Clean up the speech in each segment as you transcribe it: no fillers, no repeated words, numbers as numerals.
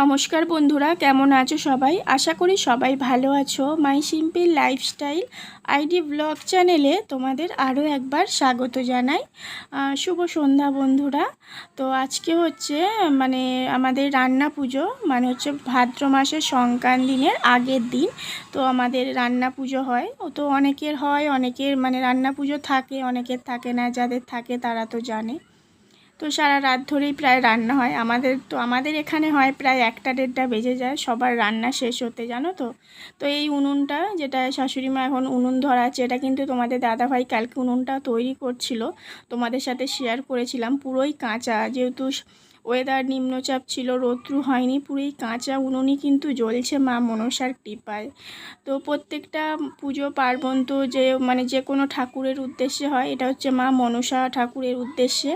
নমস্কার বন্ধুরা, কেমন আছো সবাই? আশা করি সবাই ভালো আছো। মাই সিম্পল লাইফস্টাইল আইডি ব্লগ চ্যানেলে তোমাদের আরও একবার স্বাগত জানাই। শুভ সন্ধ্যা বন্ধুরা। তো আজকে হচ্ছে আমাদের রান্না পুজো, হচ্ছে ভাদ্র মাসের সংক্রান্তি দিনের আগের দিন। তো আমাদের রান্না পুজো হয়, তো অনেকের হয়, অনেকের রান্না পুজো থাকে, অনেকের থাকে না। যাদের থাকে তারা তো জানে। তো সারা রাত ধরেই প্রায় রান্না হয়। আমাদের এখানে হয় প্রায় 1টা-1:30 বেজে যায় সবার রান্না শেষ হতে, জানো তো। তো এই উনুনটা, যেটা শাশুড়িমা এখন উনুন ধরাচ্ছে, এটা কিন্তু তোমাদের দাদাভাই কালকে উনুনটা তৈরি করছিল, তোমাদের সাথে শেয়ার করেছিলাম। পুরোই কাঁচা, যেহেতু ওয়েদার নিম্নচাপ ছিল, রৌদ্রু হয়নি, পুরোই কাঁচা উনুনই কিন্তু জ্বলছে মা মনসার কৃপায়। তো প্রত্যেকটা পুজো পার্বণ তো যে কোনো ঠাকুরের উদ্দেশ্যে হয়, এটা হচ্ছে মা মনসা ঠাকুরের উদ্দেশ্যে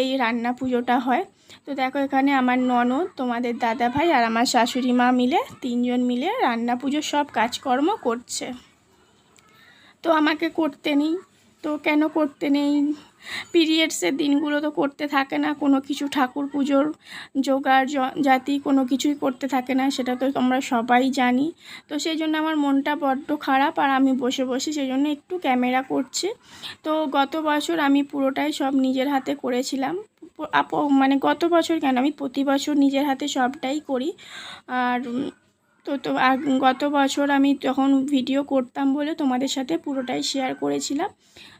এই রান্না পুজোটা হয়। তো দেখো, এখানে আমার ননদ, তোমাদের দাদাভাই আর আমার শাশুড়ি মা মিলে 3জন মিলে রান্না পুজোর সব কাজকর্ম করছে। তো আমাকে করতে নেই। তো কেন করতে নেই? পিরিয়ডসের দিনগুলো তো করতে থাকে না কোনো কিছু, ঠাকুর পুজোর জোগাড় জাতি কোনো কিছুই করতে থাকে না, সেটা তো তোমরা সবাই জানি। তো সেই জন্য আমার মনটা বড্ড খারাপ, আর আমি বসে বসে সেই জন্য একটু ক্যামেরা করছি। তো গত বছর আমি পুরোটাই সব নিজের হাতে করেছিলাম। গত বছর কেন, আমি প্রতি বছর নিজের হাতে সবটাই করি। আর আর গত বছর আমি যখন ভিডিও করতাম বলে তোমাদের সাথে পুরোটাই শেয়ার করেছিলাম।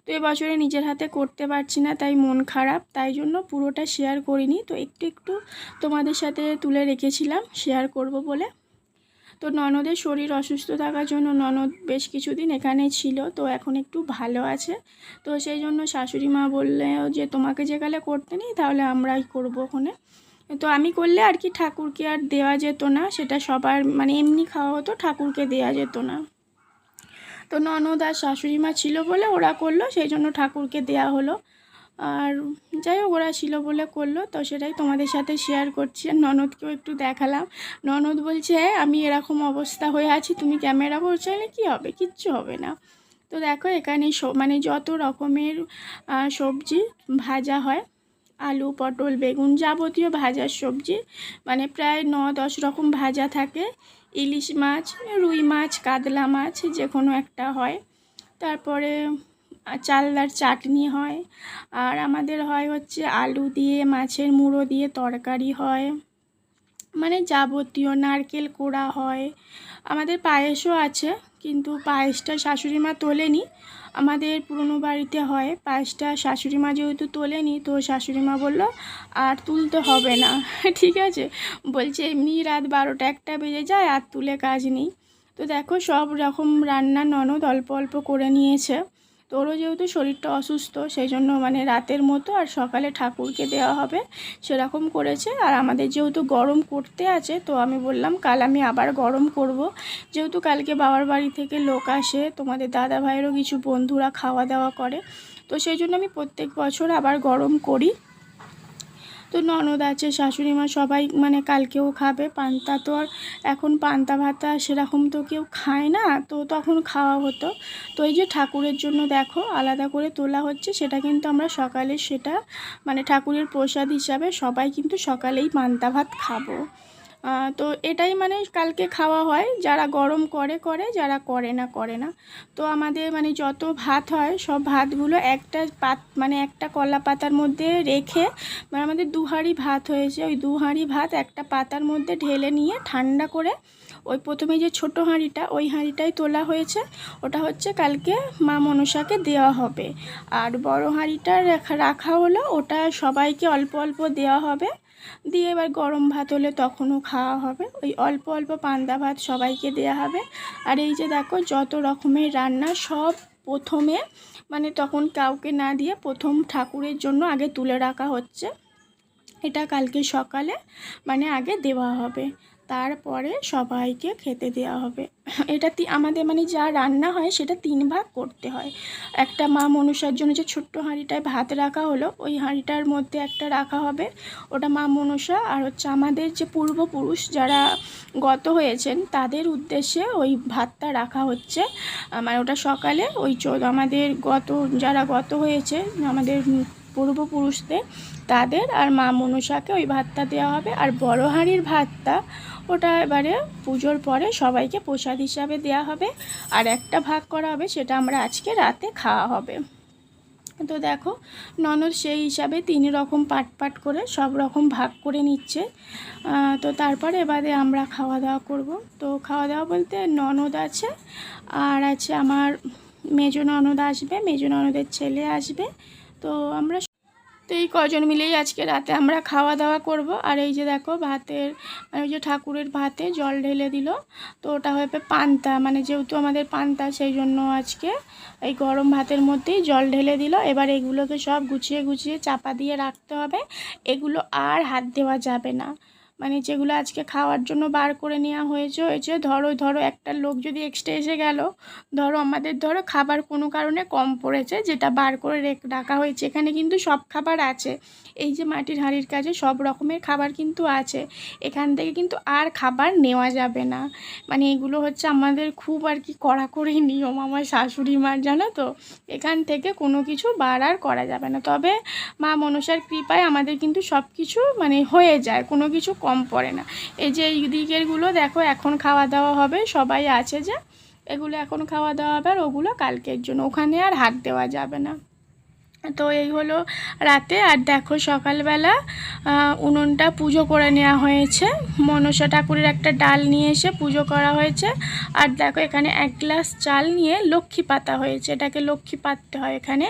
তো এবছরে নিজের হাতে করতে পারছি না, তাই মন খারাপ, তাই জন্য পুরোটা শেয়ার করিনি। তো একটু একটু তোমাদের সাথে তুলে রেখেছিলাম শেয়ার করব বলে। তো ননদের শরীর অসুস্থ থাকার জন্য ননদ বেশ কিছুদিন এখানে ছিল, তো এখন একটু ভালো আছে। তো সেই জন্য শাশুড়ি মা বললে যে তোমাকে যেকালে করতে নেই, তাহলে আমরাই করবো ওখানে। তো আমি করলে আর কি ঠাকুরকে আর দেওয়া যেত না, সেটা সবার এমনি খাওয়া হতো, ঠাকুরকে দেওয়া যেত না। তো ননদ আর শাশুড়ি মা ছিল বলে ওরা করলো, সেই জন্য ঠাকুরকে দেয়া হলো। আর যাই হোক, ওরা ছিল বলে করলো, তো সেটাই তোমাদের সাথে শেয়ার করছি। আর ননদকেও একটু দেখালাম। ননদ বলছে, হ্যাঁ আমি এরকম অবস্থা হয়ে আছি, তুমি ক্যামেরা করছো, কী হবে, কিচ্ছু হবে না। তো দেখো, এখানে যত রকমের সবজি ভাজা হয়, আলু, পটল, বেগুন, যাবতীয় ভাজার সবজি, প্রায় 9-10 রকম ভাজা থাকে। ইলিশ মাছ, রুই মাছ, কাতলা মাছ, যে কোনো একটা হয়। তারপরে চালনার চাটনি হয়। আর আমাদের হয় হচ্ছে আলু দিয়ে, মাছের মুড়ো দিয়ে তরকারি হয়, যাবতীয় নারকেল কোড়া হয়। আমাদের পায়েসও আছে, কিন্তু পায়েসটা শাশুড়ি মা তোলেনি। আমাদের পুরনো বাড়িতে হয় পায়েসটা, শাশুড়ি মা যেহেতু তোলেনি, তো শাশুড়ি মা বললো আর তুলতে হবে না। ঠিক আছে, বলছে এমনি রাত 12টা-1টা বেজে যায়, আর তুলে কাজ নেই। তো দেখো, সব রকম রান্না ননদ অল্প অল্প করে নিয়েছে। তো ওরও যেহেতু শরীরটা অসুস্থ, সেই জন্য রাতের মতো আর সকালে ঠাকুরকে দেওয়া হবে সেরকম করেছে। আর আমাদের যেহেতু গরম করতে আছে, তো আমি বললাম কাল আমি আবার গরম করব, যেহেতু কালকে বাবার বাড়ি থেকে লোক আসে, তোমাদের দাদা ভাইয়েরও কিছু বন্ধুরা খাওয়া দাওয়া করে, তো সেই জন্য আমি প্রত্যেক বছর আবার গরম করি। তো ননদ আছে, শাশুড়ি মা, সবাই কালকেও খাবে পান্তা। তো আর এখন পান্তা ভাতা সেরকম তো কেউ খায় না, তো তখন খাওয়া হতো। তো এই যে ঠাকুরের জন্য দেখো আলাদা করে তোলা হচ্ছে, সেটা কিন্তু আমরা সকালে সেটা ঠাকুরের প্রসাদ হিসাবে সবাই কিন্তু সকালেই পান্তা ভাত খাবো। তো এটাই কালকে খাওয়া হয়, যারা গরম করে করে, যারা করে না করে না। তো আমাদের যত ভাত হয়, সব ভাতগুলো একটা একটা কলা পাতার মধ্যে রেখে, আমাদের 2 হাঁড়ি ভাত হয়েছে, ওই 2 হাঁড়ি ভাত একটা পাতার মধ্যে ঢেলে নিয়ে ঠান্ডা করে, ওই প্রথমে যে ছোট হাঁড়িটা, ওই হাঁড়িটাই তোলা হয়েছে, ওটা হচ্ছে কালকে মা মনসাকে দেওয়া হবে। আর বড় হাঁড়িটা রাখা হলো, ওটা সবাইকে অল্প অল্প দেওয়া হবে, দিয়ে এবার গরম ভাত হলে তখনও খাওয়া হবে। ওই অল্প অল্প পান্তা ভাত সবাইকে দেওয়া হবে। আর এই যে দেখো, যত রকমের রান্না সব প্রথমে তখন কাউকে না দিয়ে প্রথম ঠাকুরের জন্য আগে তুলে রাখা হচ্ছে। এটা কালকে সকালে আগে দেওয়া হবে, তারপরে সবাইকে খেতে দেওয়া হবে। এটা আমাদের যা রান্না হয় সেটা 3 ভাগ করতে হয়। একটা মা মনসার জন্য যে ছোট্ট হাঁড়িটায় ভাত রাখা হলো, ওই হাঁড়িটার মধ্যে একটা রাখা হবে, ওটা মা মনসা। আর হচ্ছে আমাদের যে পূর্বপুরুষ যারা গত হয়েছেন, তাদের উদ্দেশ্যে ওই ভাতটা রাখা হচ্ছে। ওটা সকালে ওই আমাদের যারা গত হয়েছে, আমাদের পূর্বপুরুষদের তাদের, আর মা মনসাকে ওই ভাতটা দেওয়া হবে। আর বড় হাঁড়ির ভাতটা ওটা এবারে পুজোর পরে সবাইকে প্রসাদ হিসাবে দেওয়া হবে, আর একটা ভাগ করা হবে, সেটা আমরা আজকে রাতে খাওয়া হবে। তো দেখো ননদ সেই হিসাবে 3 রকম পাট করে সব রকম ভাগ করে নিচ্ছে। তো তারপরে এবারে আমরা খাওয়া দাওয়া করব। তো খাওয়া দাওয়া বলতে ননদ আছে, আর আছে আমার মেজো ননদ আসবে, মেজো ননদের ছেলে আসবে। তো আমরা তো এই কজন মিলেই আজকে রাতে আমরা খাওয়া দাওয়া করব। আর এই যে দেখো ভাতের মানে ওই যে ঠাকুরের ভাতে জল ঢেলে দিল, তো ওটা হবে পান্তা, মানে যেহেতু আমাদের পান্তা সেই জন্য আজকে এই গরম ভাতের মধ্যেই জল ঢেলে দিল। এবার এগুলোকে সব গুছিয়ে গুছিয়ে চাপা দিয়ে রাখতে হবে, এগুলো আর হাত দেওয়া যাবে না। মানে যেগুলো আজকে খাওয়ার জন্য বার করে নেওয়া হয়েছে ধরো একটা লোক যদি এক্সট্রা এসে গেল, আমাদের খাবার কোনো কারণে কম পড়েছে, যেটা বার করে রাখা হয়েছে। এখানে কিন্তু সব খাবার আছে, এই যে মাটির হাঁড়ির কাছে সব রকমের খাবার কিন্তু আছে, এখান থেকে কিন্তু আর খাবার নেওয়া যাবে না। মানে এগুলো হচ্ছে আমাদের খুব আর কি কড়াকড়ি নিয়ম আমার শাশুড়ি মার, জানো তো। এখান থেকে কোনো কিছু বার আর করা যাবে না। তবে মা মনসার কৃপায় আমাদের কিন্তু সব কিছু মানে হয়ে যায়, কোনো কিছু কম পড়ে না। এই যে এই দিকেরগুলো দেখো এখন খাওয়া দাওয়া হবে, সবাই আছে যে এগুলো এখন খাওয়া দাওয়া হবে, আর ওগুলো কালকের জন্য, ওখানে আর হাত দেওয়া যাবে না। তো এই হলো রাতে। আর দেখো সকালবেলা উনুনটা পুজো করে নেওয়া হয়েছে, মনসা ঠাকুরের একটা ডাল নিয়ে এসে পুজো করা হয়েছে। আর দেখো এখানে 1 গ্লাস চাল নিয়ে লক্ষ্মী পাতা হয়েছে, এটাকে লক্ষ্মী পাততে হয় এখানে।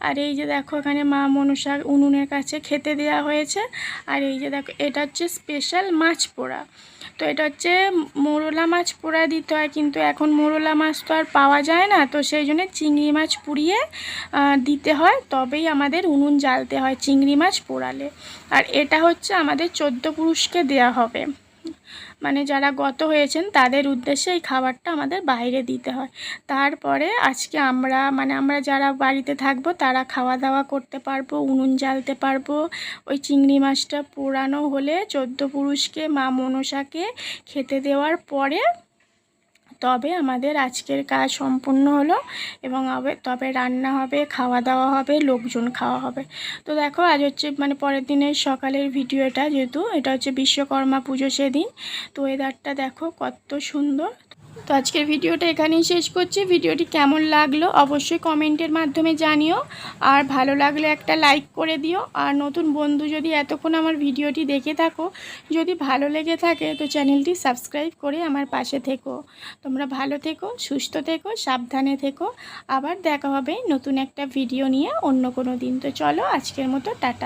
আর এই যে দেখো এখানে মা মনসা উনুনের কাছে খেতে দেওয়া হয়েছে। আর এই যে দেখো এটা হচ্ছে স্পেশাল মাছ পোড়া। তো এটা হচ্ছে মোরলা মাছ পোড়া দিতে হয়, কিন্তু এখন মোরলা মাছ তো আর পাওয়া যায় না, তো সেই জন্য চিংড়ি মাছ পুড়িয়ে দিতে হয়, তবেই আমাদের উনুন জ্বালতে হয় চিংড়ি মাছ পোড়ালে। আর এটা হচ্ছে আমাদের 14 পুরুষকে দেয়া হবে, মানে যারা গত হয়েছেন তাদের উদ্দেশ্যে এই খাবারটা আমাদের বাইরে দিতে হয়। তারপরে আজকে আমরা যারা বাড়িতে থাকবো তারা খাওয়া দাওয়া করতে পারবো, উনুন জ্বালতে পারবো। ওই চিংড়ি মাছটা পোড়ানো হলে 14 পুরুষকে মা মনসাকে খেতে দেওয়ার পরে তবে আমাদের আজকের কাজ সম্পূর্ণ হলো, এবং তবে রান্না হবে, খাওয়া দাওয়া হবে, লোকজন খাওয়া হবে। তো দেখো আজ হচ্ছে মানে পরের দিনের সকালের ভিডিওটা, যেহেতু এটা হচ্ছে বিশ্বকর্মা পুজো সেদিন। তো ওয়েদারটা দেখো কত সুন্দর। তো আজকের ভিডিওটা এখানেই শেষ করছি। ভিডিওটি কেমন লাগলো অবশ্যই কমেন্টের মাধ্যমে জানিও, আর ভালো লাগলে একটা লাইক করে দিও। আর নতুন বন্ধু যদি এতক্ষণ আমার ভিডিওটি দেখে থাকো, যদি ভালো লেগে থাকে তো চ্যানেলটি সাবস্ক্রাইব করে আমার পাশে থেকো। তোমরা ভালো থেকো, সুস্থ থেকো, সাবধানে থেকো। আবার দেখা হবে নতুন একটা ভিডিও নিয়ে অন্য কোনো দিন। তো চলো আজকের মতো টাটা।